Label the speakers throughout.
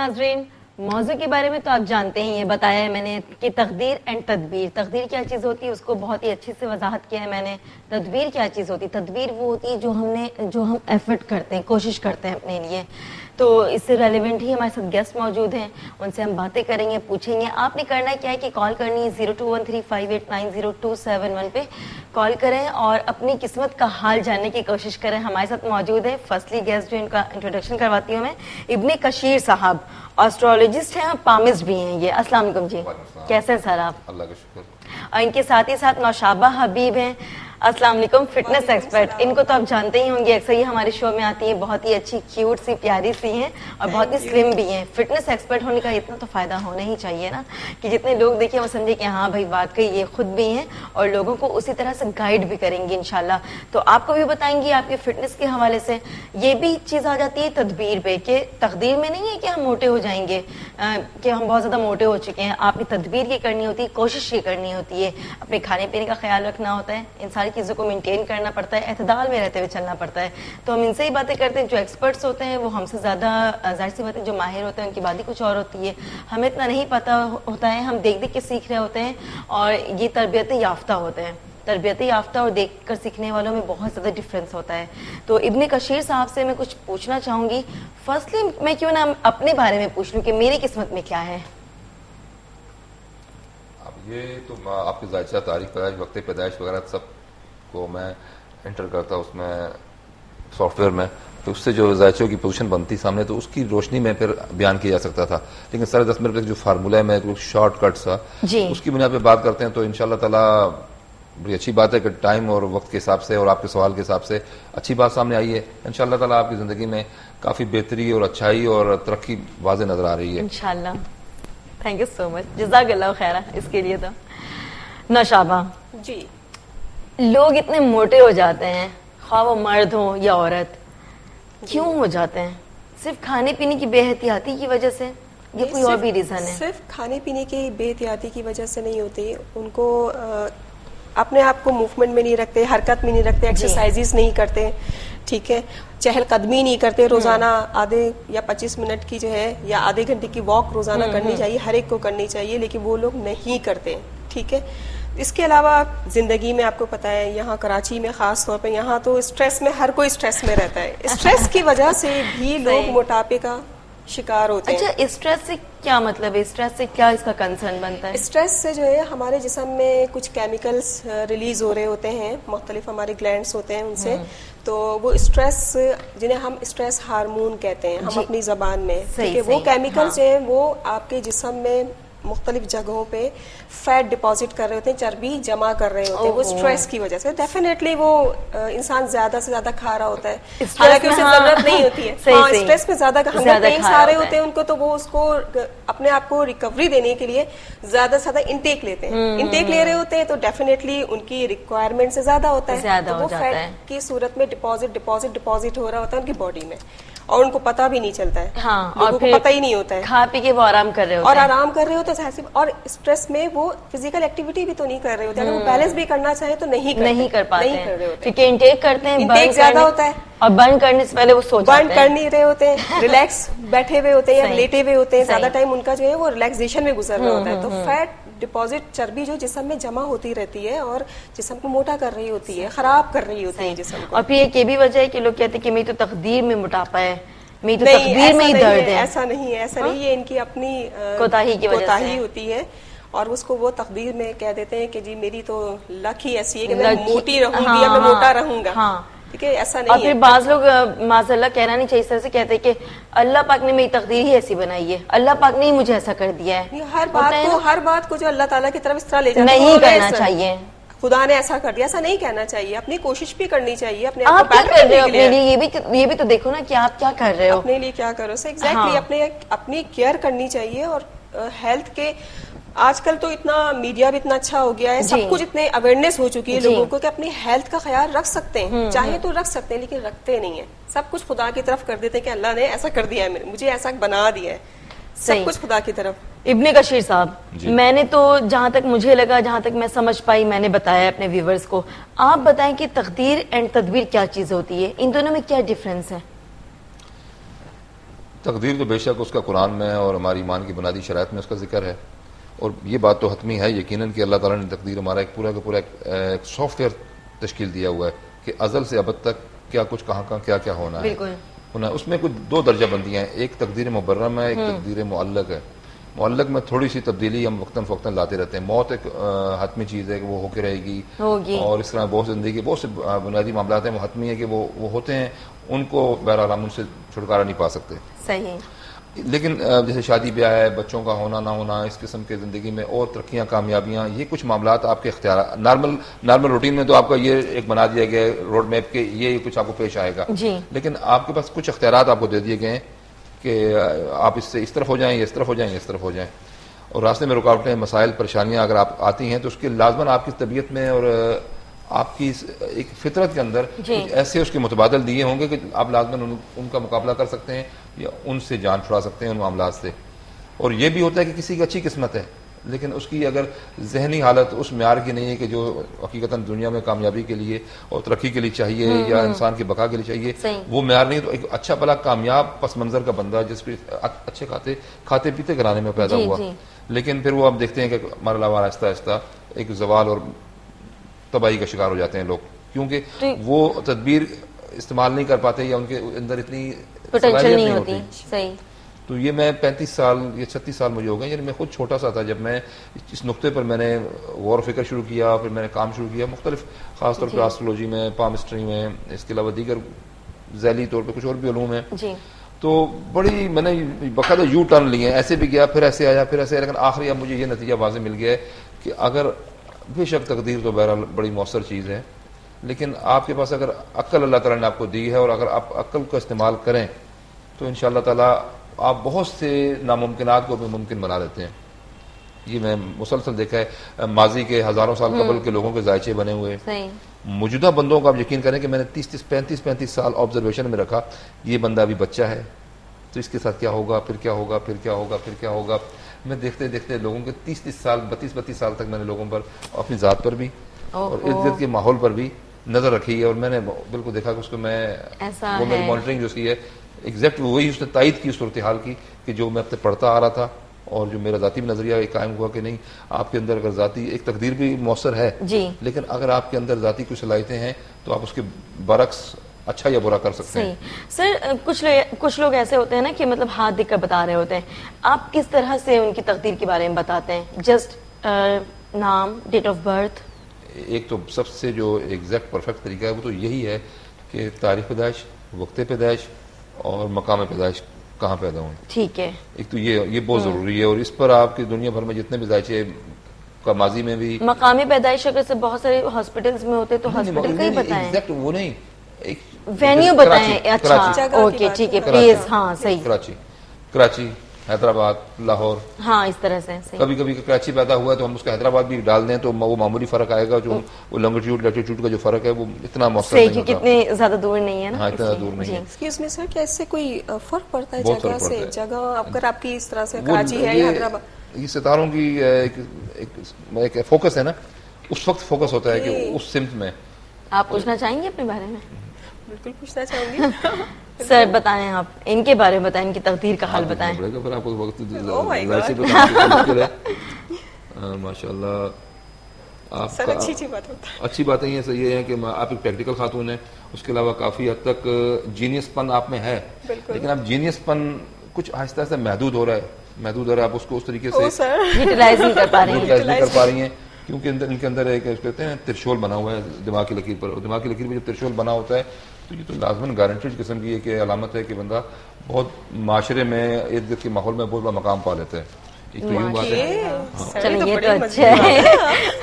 Speaker 1: ناظرین، موضوع کے بارے میں تو آپ جانتے ہیں، یہ بتایا ہے میں نے کہ تقدیر اینڈ تدبیر. تقدیر کیا چیز ہوتی ہے اس کو بہت ہی اچھے سے وضاحت کیا ہے میں نے. تدبیر کیا چیز ہوتی ہے؟ تدبیر وہ ہوتی ہے جو ہم ایفرٹ کرتے ہیں، کوشش کرتے ہیں اپنے لیے. تو اس سے ریلیونٹ ہی ہمارے ساتھ گیسٹ موجود ہیں، ان سے ہم باتیں کریں گے، پوچھیں گے. آپ نے کرنا کیا ہے کہ کال کرنی ہے 021358907271 پہ کال کریں اور اپنی قسمت کا حال جاننے کی کوشش کریں. ہمارے ساتھ موجود ہیں فرسٹلی گیسٹ جو ان کا انٹروڈکشن کرواتی ہوں میں، ابن کشیر صاحب، آسٹرولوجسٹ ہیں اور پامسٹ بھی ہیں یہ. السلام علیکم جی، کیسے ہیں سر آپ؟
Speaker 2: اللہ کا شکر.
Speaker 1: اور ان کے ساتھ ہی ساتھ نوشابہ حبیب ہیں. السلام علیکم، فٹنس ایکسپرٹ. ان کو تو آپ جانتے ہی ہوں گے، اکثر یہ ہمارے شو میں آتی ہیں، بہت ہی اچھی کیوٹ سی پیاری سی ہیں اور بہت ہی سلم بھی ہیں. فٹنس ایکسپرٹ ہونے کا اتنا تو فائدہ ہونا ہی چاہیے نا کہ جتنے لوگ دیکھیں وہ سمجھے کہ ہاں بھائی واقعی یہ خود بھی ہیں اور لوگوں کو اسی طرح سے گائیڈ بھی کریں گے انشاءاللہ. تو آپ کو بھی بتائیں گی آپ کے فٹنس کے حوالے سے. یہ بھی چیز آ جاتی ہے تدبیر پہ کہ تقدیر میں نہیں ہے کہ ہم موٹے ہو جائیں گے، کہ ہم بہت زیادہ موٹے ہو چکے ہیں. آپ کی تدبیر یہ کرنی ہوتی ہے، کوشش یہ کرنی ہوتی ہے، اپنے کھانے پینے کا خیال رکھنا ہوتا ہے، ان ساری چیزوں کو مینٹین کرنا پڑتا ہے، اعتدال میں رہتے ہوئے چلنا پڑتا ہے. تو ہم ان سے ہی باتیں کرتے ہیں جو ایکسپرٹس ہوتے ہیں، وہ ہم سے زیادہ ظاہر سی بات ہے جو ماہر ہوتے ہیں ان کی بات ہی کچھ اور ہوتی ہے. ہمیں اتنا نہیں پتہ ہوتا ہے، ہم دیکھ دیکھ کے سیکھ رہے ہوتے ہیں اور یہ تربیت یافتہ ہوتے ہیں. تربیت یافتہ اور دیکھ کر سیکھنے والوں میں بہت زیادہ ڈفرینس ہوتا ہے. تو ابن کشیر صاحب سے میں کچھ پوچھنا چاہوں گی. فرسٹلی میں کیوں نہ اپنے بارے میں پوچھ لوں کہ میری قسمت میں کیا ہے.
Speaker 2: اب یہ تو آپ کے ذائچہ، تاریخ پیدائش، وقت پیدائش وغیرہ سب کو میں انٹر کرتا اس میں سافٹ ویئر میں، تو اس سے جو ذائچوں کی پوزیشن بنتی سامنے تو اس کی روشنی میں پھر بیان کیا جا سکتا تھا. لیکن سر 10 منٹ جو فارمولہ ہے میں شارٹ کٹ سا اس کی بنیاد پہ بات کرتے ہیں تو انشاءاللہ تعالیٰ بڑی اچھی بات ہے کہ ٹائم اور وقت کے حساب سے اور آپ کے سوال کے حساب سے اچھی بات سامنے آئی ہے. انشاءاللہ تعالیٰ آپ کی زندگی میں کافی بہتری اور اچھائی اور ترقی واضح نظر آ رہی ہے
Speaker 1: انشاءاللہ. تھینک یو سو مچ، جزاک اللہ خیرہ اس کے لیے. تو نوشابہ
Speaker 3: جی،
Speaker 1: لوگ اتنے موٹے ہو جاتے ہیں، خواہ وہ مرد ہو یا عورت، کیوں ہو جاتے ہیں؟ صرف کھانے پینے کی بے احتیاطی کی وجہ سے یا کوئی اور بھی ریزن ہے؟
Speaker 3: صرف کھانے پینے کی بے احتیاطی کی وجہ سے نہیں ہوتی. ان کو اپنے آپ کو موومنٹ میں نہیں رکھتے، حرکت میں نہیں رکھتے، ایکسرسائزز نہیں کرتے، ٹھیک ہے، چہل قدمی نہیں کرتے. روزانہ آدھے یا 25 منٹ کی جو ہے یا آدھے گھنٹے کی واک روزانہ کرنی چاہیے، ہر ایک کو کرنی چاہیے، لیکن وہ لوگ نہیں کرتے. ٹھیک ہے. اس کے علاوہ زندگی میں آپ کو پتہ ہے یہاں کراچی میں خاص طور پہ یہاں تو اسٹریس میں ہر کوئی اسٹریس میں رہتا ہے. اسٹریس کی وجہ سے بھی لوگ موٹاپے کا شکار ہوتے ہیں.
Speaker 1: اچھا، اسٹریس سے کیا مطلب ہے؟ اسٹریس سے کیا اس کا کنسرن بنتا ہے؟
Speaker 3: اسٹریس سے جو ہے ہمارے جسم میں کچھ کیمیکلز ریلیز ہو رہے ہوتے ہیں، مختلف ہمارے گلینڈس ہوتے ہیں ان سے، تو وہ اسٹریس جنہیں ہم اسٹریس ہارمون کہتے ہیں ہم اپنی زبان میں، ٹھیک ہے، وہ کیمیکلز جو ہیں وہ آپ کے جسم میں مختلف جگہوں پہ فیٹ ڈپازٹ کر رہے ہوتے ہیں، چربی جمع کر رہے ہوتے ہیں، وہ اسٹریس کی وجہ سے. ڈیفینیٹلی وہ انسان زیادہ سے زیادہ کھا رہا ہوتا ہے، حالانکہ اسے ضرورت نہیں ہوتی ہے. ہاں، اسٹریس میں زیادہ ہنگر پینس آ رہے ہوتے ہیں ان کو، تو وہ اس کو اپنے آپ کو ریکوری دینے کے لیے زیادہ سے زیادہ انٹیک لیتے ہیں. انٹیک لے رہے ہوتے ہیں تو ڈیفینیٹلی ان کی ریکوائرمنٹ سے زیادہ ہوتا ہے، تو وہ فیٹ کی صورت میں ڈپازٹ ہو رہا ہوتا ہے ان کی باڈی میں، اور ان کو پتہ بھی نہیں چلتا ہے.
Speaker 1: ہاں،
Speaker 3: لوگوں کو پتہ ہی نہیں ہوتا ہے،
Speaker 1: کھا پی کے وہ آرام کر رہے ہوتے
Speaker 3: ہیں اور آرام کر رہے ہوتے ہیں. اور اسٹریس میں وہ فزیکل ایکٹیویٹی بھی تو نہیں کر رہے ہوتے، اگر وہ بیلنس بھی کرنا چاہے تو نہیں کر پاتے ہیں
Speaker 1: کیونکہ انٹیک کرتے ہیں،
Speaker 3: انٹیک زیادہ ہوتا ہے
Speaker 1: اور برن کرنے سے پہلے وہ سو جاتے ہیں،
Speaker 3: برن کر نہیں رہے ہوتے ہیں، ریلیکس بیٹھے ہوئے ہوتے ہیں یا لیٹے ہوئے ہوتے ہیں، زیادہ ٹائم ان کا جو ہے وہ ریلیکسیشن میں گزر رہا ہوتا ہے. تو فیٹ ڈپازٹ، چربی جو جسم میں جمع ہوتی رہتی ہے اور جسم کو موٹا کر رہی ہوتی ہے، خراب کر رہی ہوتی ہے جسم کو.
Speaker 1: اور پھر ایک یہ بھی وجہ ہے کہ لوگ کہتے ہیں کہ میری تو تقدیر میں موٹاپا ہے، میری تو تقدیر میں ہی درد ہے.
Speaker 3: ایسا نہیں ہے، ایسا نہیں ہے، ان کی اپنی کوتاہی ہوتی ہے اور اس کو وہ تقدیر میں کہہ دیتے ہیں کہ جی میری تو لک ہی ایسی ہے کہ میں موٹی رہوں گی یا میں موٹا رہوں گا. ٹھیک ہے، ایسا نہیں ہے.
Speaker 1: اور پھر بعض لوگ معاذ اللہ کہنا نہیں چاہیے، اس طرح سے کہتے ہیں کہ اللہ پاک نے میری تقدیر ہی ایسی بنائی ہے، اللہ پاک نے ہی مجھے ایسا کر دیا ہے.
Speaker 3: ہر بات کو جو اللہ تعالیٰ کی طرف اس طرح لے جانا
Speaker 1: نہیں کرنا چاہیے.
Speaker 3: خدا نے ایسا کر دیا، ایسا نہیں کہنا چاہیے. اپنی کوشش بھی کرنی چاہیے اپنے
Speaker 1: آپ کیا کر رہے ہو اپنے لیے، یہ بھی تو دیکھو نا کہ آپ کیا کر رہے ہو
Speaker 3: اپنے لیے، کیا کرو. ایگزیکٹلی اپنی کیئر کرنی چاہیے. اور ہیلتھ کے آج کل تو اتنا میڈیا بھی اتنا اچھا ہو گیا ہے، سب کچھ اتنے اویئرنیس ہو چکی ہے لوگوں کو کہ اپنی ہیلتھ کا خیال رکھ سکتے ہیں، چاہے تو رکھ سکتے ہیں، لیکن رکھتے نہیں ہیں. سب کچھ خدا کی طرف کر دیتے ہیں کہ اللہ نے ایسا کر دیا ہے، مجھے ایسا بنا دیا ہے، سب کچھ خدا کی طرف.
Speaker 1: ابن کشیر صاحب، میں نے تو جہاں تک مجھے لگا، جہاں تک میں سمجھ پائی، میں نے بتایا اپنے ویورز کو. آپ بتائیں کہ تقدیر اینڈ تدبیر کیا چیز ہوتی ہے، ان دونوں میں کیا ڈفرینس ہے؟
Speaker 2: تقدیر تو بے شک اس کا قرآن میں اور ہماری ایمان کی بنیادی شرائط میں اس کا ذکر ہے، اور یہ بات تو حتمی ہے یقیناً کہ اللہ تعالیٰ نے تقدیر ہمارا ایک پورا کا پورا ایک سافٹ ویئر تشکیل دیا ہوا ہے کہ ازل سے ابد تک کیا کچھ کہاں کہاں کیا کیا ہونا ہے ہونا ہے. اس میں کچھ دو درجہ بندیاں ہیں، ایک تقدیر مبرم ہے، ایک تقدیر معلق ہے. معلق میں تھوڑی سی تبدیلی ہم وقتاً فوقتاً لاتے رہتے ہیں. موت ایک حتمی چیز ہے کہ وہ ہو کے رہے گی، اور اس طرح بہت زندگی بہت سے بنیادی معاملات ہیں وہ حتمی ہے کہ وہ ہوتے ہیں، ان کو بہرحال ہم ان سے چھٹکارا نہیں پا سکتے.
Speaker 1: صحیح.
Speaker 2: لیکن جیسے شادی بیاہ ہے، بچوں کا ہونا نہ ہونا، اس قسم کے زندگی میں اور ترقیاں کامیابیاں، یہ کچھ معاملات آپ کے اختیار نارمل روٹین میں تو آپ کا یہ ایک بنا دیا گیا ہے روڈ میپ کے یہ کچھ آپ کو پیش آئے گا، لیکن آپ کے پاس کچھ اختیارات آپ کو دے دیے گئے ہیں کہ آپ اس سے اس طرف ہو جائیں، اس طرف ہو جائیں، اس طرف ہو جائیں. اور راستے میں رکاوٹیں، مسائل، پریشانیاں اگر آپ آتی ہیں تو اس کے لازماً آپ کی طبیعت میں اور آپ کی ایک فطرت کے اندر کچھ ایسے اس کے متبادل دیے ہوں گے کہ آپ لازماً ان کا مقابلہ کر سکتے ہیں یا ان سے جان چھڑا سکتے ہیں ان معاملات سے. اور یہ بھی ہوتا ہے کہ کسی کی اچھی قسمت ہے لیکن اس کی اگر ذہنی حالت اس معیار کی نہیں ہے کہ جو حقیقتاً دنیا میں کامیابی کے لیے اور ترقی کے لیے چاہیے یا انسان کی بقا کے لیے چاہیے وہ معیار نہیں، تو ایک اچھا بھلا کامیاب پس منظر کا بندہ جس پہ اچھے کھاتے پیتے گھرانے میں پیدا ہوا، لیکن پھر وہ آپ دیکھتے ہیں کہ مرحلہ وار آہستہ آہستہ ایک زوال اور تباہی کا شکار ہو جاتے ہیں لوگ، کیونکہ وہ تدبیر استعمال نہیں کر پاتے یا ان کے اندر اتنی
Speaker 1: پوٹینشیل نہیں ہوتی. صحیح.
Speaker 2: تو یہ میں 35 سال یا 36 سال مجھے ہو گئے، یعنی میں خود چھوٹا سا تھا جب میں اس نقطے پر میں نے غور و فکر شروع کیا، پھر میں نے کام شروع کیا مختلف، خاص طور پہ آسٹرولوجی میں، پامسٹری میں، اس کے علاوہ دیگر ذیلی طور پہ کچھ اور بھی علوم ہیں. تو بڑی میں نے باقاعدہ یو ٹرن لیے، ایسے بھی گیا، پھر ایسے آیا، پھر ایسے آیا، لیکن آخری اب مجھے یہ نتیجہ واضح مل گیا ہے کہ اگر بے شک تقدیر تو بہرحال بڑی مؤثر چیز ہے، لیکن آپ کے پاس اگر عقل اللہ تعالیٰ نے آپ کو دی ہے اور اگر آپ عقل کا استعمال کریں تو انشاءاللہ تعالیٰ آپ بہت سے ناممکنات کو بھی ممکن بنا لیتے ہیں. یہ میں مسلسل دیکھا ہے، ماضی کے ہزاروں سال قبل کے لوگوں کے ذائچے بنے ہوئے، موجودہ بندوں کو آپ یقین کریں کہ میں نے 35 سال آبزرویشن میں رکھا، یہ بندہ ابھی بچہ ہے تو اس کے ساتھ کیا ہوگا، پھر کیا ہوگا، پھر کیا ہوگا، پھر کیا ہوگا. میں دیکھتے دیکھتے لوگوں کے 30 سال 32 سال تک میں نے لوگوں پر اپنی ذات پر بھی اور ارد گرد کے ماحول پر بھی نظر رکھی ہے، اور میں نے بالکل دیکھا کہ اس کو میں وہ میری مانیٹرنگ جو کی ہے ایگزیکٹ وہی اس نے تائید کی صورتحال کی کہ جو میں اب تک پڑھتا آ رہا تھا اور جو میرا ذاتی بھی نظریہ قائم ہوا کہ نہیں، آپ کے اندر اگر ذاتی ایک تقدیر بھی مؤثر ہے لیکن اگر آپ کے اندر ذاتی کچھ صلاحیتیں ہیں تو آپ اس کے برعکس اچھا یا برا کر سکتے ہیں.
Speaker 1: سر کچھ لوگ ایسے ہوتے ہیں نا کہ مطلب ہاتھ دکھ کر بتا رہے ہوتے ہیں، آپ کس طرح سے ان کی تقدیر کے بارے میں بتاتے ہیں؟ جسٹ نام، ڈیٹ آف برتھ؟
Speaker 2: ایک تو سب سے جو ایگزیکٹ پرفیکٹ طریقہ ہے وہ تو یہی ہے کہ تاریخ پیدائش، وقت پیدائش اور مقام پیدائش کہاں پیدا ہوئے.
Speaker 1: ٹھیک ہے.
Speaker 2: ایک تو یہ بہت ضروری ہے، اور اس پر آپ کی دنیا بھر میں جتنے بھی ذائچے کا ماضی میں بھی
Speaker 1: مقامی پیدائش اگر سے بہت سارے ہاسپٹلز میں ہوتے تو ہاسپٹل کا ہی بتائیں،
Speaker 2: ایگزیکٹ وہ نہیں، ایک
Speaker 1: وینیو بتائیں. اچھا اوکے ٹھیک ہے پلیز. ہاں صحیح.
Speaker 2: کراچی، حیدرآباد، لاہور،
Speaker 1: ہاں اس طرح سے.
Speaker 2: کبھی کبھی کراچی پیدا ہوا ہے تو ہم اس کا حیدرآباد بھی ڈال دیں تو وہ معمولی فرق آئے گا، جو وہ لانگیٹیوڈ لیٹیٹیوڈ کا جو فرق ہے وہ اتنا مؤثر نہیں ہوتا،
Speaker 1: کتنے زیادہ دور نہیں ہے نا.
Speaker 2: ہاں اتنا دور نہیں ہے.
Speaker 3: ایکسکیوز می سر، کیا اس سے کوئی فرق پڑتا ہے جگہ سے جگہ؟ اگر آپ کی اس طرح سے کراچی ہے یا حیدرآباد،
Speaker 2: یہ ستاروں کی ایک فوکس ہے نا، اس وقت فوکس ہوتا ہے کہ اس سمت میں.
Speaker 1: آپ پوچھنا چاہیں گے اپنے بارے میں؟
Speaker 3: بالکل پوچھنا چاہوں گی.
Speaker 1: سر بتائیں، آپ ان کے بارے میں بتائیں، ان کی تقدیر کا حال بتائیں.
Speaker 2: ماشاء اللہ آپ
Speaker 3: سر
Speaker 2: اچھی باتیں یہ ہے کہ آپ ایک پریکٹیکل خاتون ہیں، اس کے علاوہ کافی حد تک جینیس پن آپ میں ہے، لیکن اب جینیس پن کچھ آہستہ آہستہ محدود ہو رہا ہے، آپ اس کو اس طریقے سے
Speaker 1: یوٹیلائز نہیں کر پا رہی ہیں
Speaker 2: کیونکہ ان کے اندر ایک کہتے ہیں ترشول بنا ہوا ہے دماغ کی لکیر پر، اور دماغ کی لکیر پر جب ترشول بنا ہوتا ہے تو یہ تو لازماً گارنٹیڈ قسم کی ایک علامت ہے کہ بندہ بہت معاشرے میں ارد گرد کے ماحول میں بہت بڑا مقام پا لیتا ہے. ایک تو یوں بات ہے.
Speaker 1: چلو یہ تو اچھا ہے.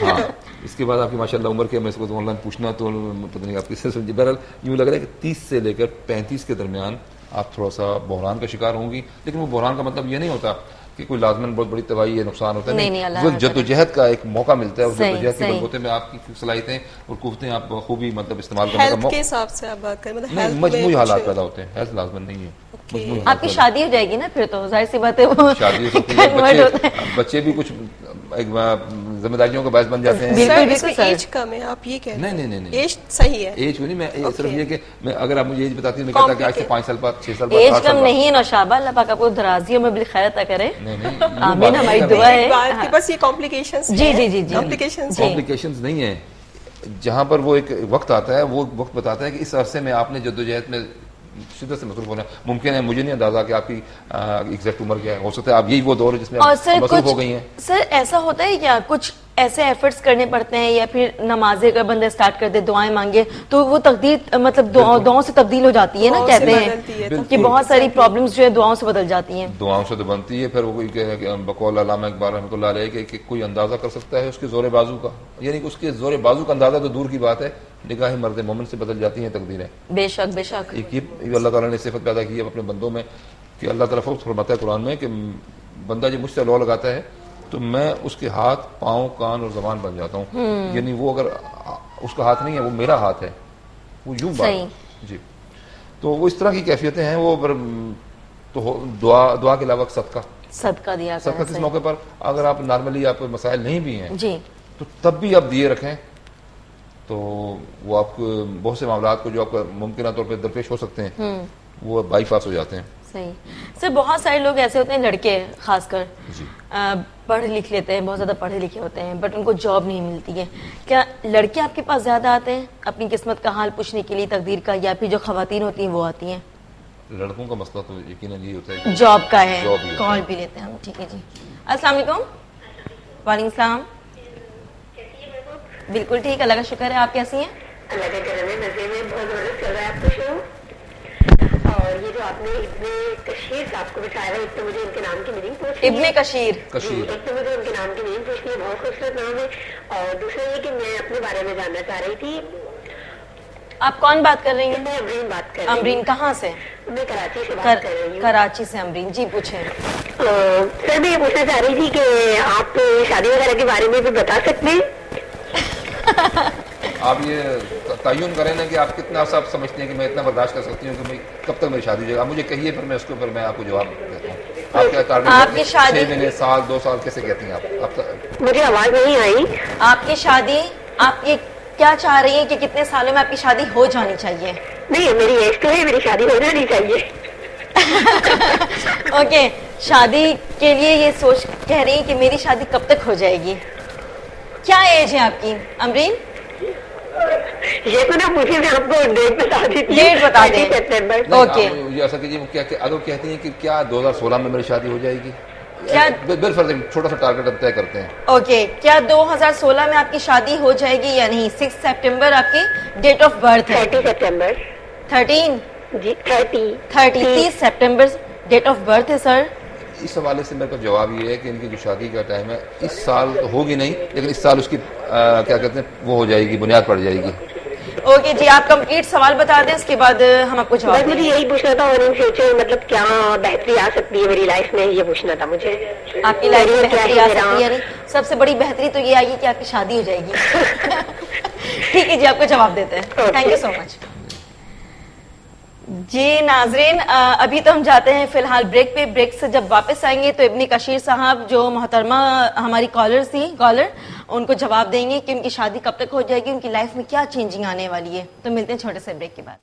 Speaker 2: ہاں اس کے بعد آپ کی ماشاءاللہ عمر کے میں اس کو آن لائن پوچھنا تو پتہ نہیں آپ کس سے سمجھے. بہرحال یوں لگ رہا ہے کہ 30 سے لے کر 35 کے درمیان آپ تھوڑا سا بحران کا شکار ہوں گی، لیکن وہ بحران کا مطلب یہ نہیں ہوتا کہ کوئی لازماً بہت بڑی تباہی یا نقصان ہوتا ہے. نہیں، جدوجہد کا ایک موقع ملتا ہے، اس جدوجہد کے بلبوتے میں آپ کی صلاحیتیں اور قوتیں آپ خوبی مطلب استعمال کرنے کا موقع.
Speaker 3: کے حساب سے آپ بات کریں،
Speaker 2: نہیں مجموعی حالات پیدا ہوتے ہیں، ہیلتھ لازماً نہیں ہے.
Speaker 1: آپ کی شادی ہو جائے گی نا پھر تو ظاہر سی بات ہے،
Speaker 2: شادی بچے بھی کچھ ذمہ داریوں کا باعث بن جاتے ہیں.
Speaker 1: بالکل
Speaker 3: اس میں ایج کم ہے, آپ یہ کہہ رہے ہیں؟
Speaker 2: نہیں
Speaker 3: ایج صحیح ہے,
Speaker 2: ایج کو نہیں, میں صرف یہ کہ میں اگر آپ مجھے ایج بتاتی ہیں, میں کہتا کہ آج سے 5 سال بعد 6 سال بعد
Speaker 1: ایج کم نہیں ہے نوشابہ, اللہ پاک آپ کو درازیوں میں بالخیر عطا کرے. آمین, ہماری دعا ہے.
Speaker 3: آپ کے پاس یہ کمپلیکیشنز
Speaker 2: کمپلیکیشنز نہیں ہیں. جہاں پر وہ ایک وقت آتا ہے, وہ وقت بتاتا ہے کہ اس عرصے میں آپ نے جدوجہد میں شدت سے مصروف ہونا ہے. ممکن ہے مجھے نہیں اندازہ کہ آپ کی ایگزیکٹ عمر کیا ہے, ہو سکتا ہے آپ یہی وہ دور ہے جس میں مصروف ہو گئی ہیں.
Speaker 1: سر ایسا ہوتا ہے کیا کچھ ایسے ایفرٹس کرنے پڑتے ہیں, یا پھر نمازیں کا بندہ سٹارٹ کر دے, دعائیں مانگے تو وہ تقدیر مطلب دعاؤں سے تبدیل ہو جاتی ہے نا, کہتے ہیں کہ بہت ساری پرابلمز جو ہے دعاؤں سے بدل جاتی ہیں.
Speaker 2: دعاؤں سے تو بنتی ہے. پھر وہ کوئی کہے کہ بقول علامہ اقبال رحمۃ اللہ علیہ کہ کوئی اندازہ کر سکتا ہے اس کے زور بازو کا, یعنی کہ اس کے زور بازو کا اندازہ تو دور کی بات ہے, نگاہ مرد مومن سے بدل جاتی ہیں تقدیریں.
Speaker 1: بے شک بے شک.
Speaker 2: ایک اللہ تعالیٰ نے صفت پیدا کی ہے اپنے بندوں میں کہ اللہ تعالیٰ فرماتا ہے قرآن میں کہ بندہ جب مجھ سے لو لگاتا ہے تو میں اس کے ہاتھ, پاؤں, کان اور زبان بن جاتا ہوں. یعنی وہ اگر اس کا ہاتھ نہیں ہے, وہ میرا ہاتھ ہے, وہ یوں بات. جی, تو وہ اس طرح کی کیفیتیں ہیں. وہ تو دعا کے علاوہ
Speaker 1: صدقہ دیا
Speaker 2: صدقہ کس موقع پر, اگر آپ نارملی آپ مسائل نہیں بھی ہیں
Speaker 1: جی
Speaker 2: تو تب بھی آپ دیے رکھیں, تو وہ آپ کو بہت سے معاملات کو جو آپ کو ممکنہ طور پہ درپیش ہو سکتے ہیں وہ بائی پاس ہو جاتے ہیں.
Speaker 1: صحیح. سر بہت سارے لوگ ایسے ہوتے ہیں, لڑکے خاص کر
Speaker 2: جی,
Speaker 1: پڑھ لکھ لیتے ہیں, بہت زیادہ پڑھے لکھے ہوتے ہیں, بٹ ان کو جاب نہیں ملتی ہے. کیا لڑکے آپ کے پاس زیادہ آتے ہیں اپنی قسمت کا حال پوچھنے کے لیے, تقدیر کا, یا پھر جو خواتین ہوتی ہیں وہ آتی ہیں؟
Speaker 2: لڑکوں کا مسئلہ تو یقیناً یہ ہوتا ہے
Speaker 1: جاب کا ہے. کال بھی لیتے ہیں ہم. ٹھیک ہے جی, السلام علیکم. وعلیکم السلام. بالکل ٹھیک, اللہ کا شکر ہے. آپ کیسی ہیں؟
Speaker 4: اللہ کے کرم میں مزے میں بہت زبردست چل رہا ہے آپ کا شو. اور یہ جو آپ نے ابن کشیر صاحب کو بتایا ہے, ایک تو مجھے ان کے نام کی میننگ پوچھنی ہے.
Speaker 1: ابن کشیر,
Speaker 4: ایک تو مجھے ان کے نام کی میننگ پوچھنی ہے, بہت خوبصورت نام ہے. اور دوسرا یہ کہ میں اپنے بارے میں جاننا چاہ رہی تھی.
Speaker 1: آپ کون بات کر رہی ہیں؟
Speaker 4: میں امرین بات کر رہی ہوں.
Speaker 1: امرین کہاں سے؟
Speaker 4: میں کراچی سے بات کر رہی ہوں.
Speaker 1: کراچی سے. امرین جی پوچھیں.
Speaker 4: سر میں یہ پوچھنا چاہ رہی تھی کہ آپ شادی وغیرہ کے بارے میں بھی بتا سکتے ہیں؟
Speaker 2: آپ یہ تعین کریں نا کہ آپ کتنا صاحب سمجھتے ہیں کہ میں اتنا برداشت کر سکتی ہوں کہ میں کب تک میری شادی ہو جائے گا. آپ مجھے کہیے, پھر میں اس کے اوپر میں آپ کو جواب دیتا ہوں. آپ کیا
Speaker 1: آپ کی شادی
Speaker 2: 6 مہینے, سال, 2 سال کیسے کہتی ہیں آپ؟
Speaker 4: مجھے آواز نہیں آئی.
Speaker 1: آپ کی شادی, آپ یہ کیا چاہ رہی ہیں کہ کتنے سالوں میں آپ کی شادی ہو جانی چاہیے؟
Speaker 4: نہیں, میری ایج تو ہے, میری شادی ہو جانی چاہیے.
Speaker 1: اوکے, شادی کے لیے یہ سوچ کہہ رہی ہیں کہ میری شادی کب تک ہو جائے گی. کیا ایج ہے آپ کی امرین؟
Speaker 4: یہ تو نا مجھے میں آپ کو ڈیٹ بتا دیتی.
Speaker 1: ڈیٹ بتا دیں. اوکے,
Speaker 2: ایسا کیجیے, اگر کہتی ہیں کہ کیا 2016 میں میری شادی ہو جائے گی,
Speaker 1: کیا
Speaker 2: بالفرض چھوٹا سا ٹارگیٹ ہم طے کرتے ہیں.
Speaker 1: اوکے, کیا 2016 میں آپ کی شادی ہو جائے گی یا نہیں؟ 6 سپٹمبر آپ کی ڈیٹ آف برتھ ہے.
Speaker 4: 30 سپٹمبر.
Speaker 1: 13
Speaker 4: جی
Speaker 1: 30 سپٹمبر ڈیٹ آف برتھ ہے سر.
Speaker 2: اس حوالے سے میرے پاس جواب یہ ہے کہ ان کی جو شادی کا ٹائم ہے اس سال تو ہوگی نہیں, لیکن اس سال اس کی کیا کہتے ہیں وہ ہو جائے گی, بنیاد پڑ جائے گی.
Speaker 1: اوکے جی, آپ کمپلیٹ سوال بتا دیں, اس کے بعد ہم آپ کو جواب دیں.
Speaker 4: مجھے یہی پوچھنا تھا, اور ان فیوچر مطلب کیا بہتری آ سکتی ہے میری لائف میں, یہ پوچھنا تھا مجھے.
Speaker 1: آپ کی لائف میں بہتری آ سکتی ہے؟ سب سے بڑی بہتری تو یہ آئے گی کہ آپ کی شادی ہو جائے گی. ٹھیک ہے جی, آپ کو جواب دیتے ہیں. تھینک یو سو مچ. جی ناظرین, ابھی تو ہم جاتے ہیں فی الحال بریک پہ. بریک سے جب واپس آئیں گے تو ابن کشیر صاحب جو محترمہ ہماری کالر ان کو جواب دیں گے کہ ان کی شادی کب تک ہو جائے گی, ان کی لائف میں کیا چینجنگ آنے والی ہے. تو ملتے ہیں چھوٹے سے بریک کے بعد.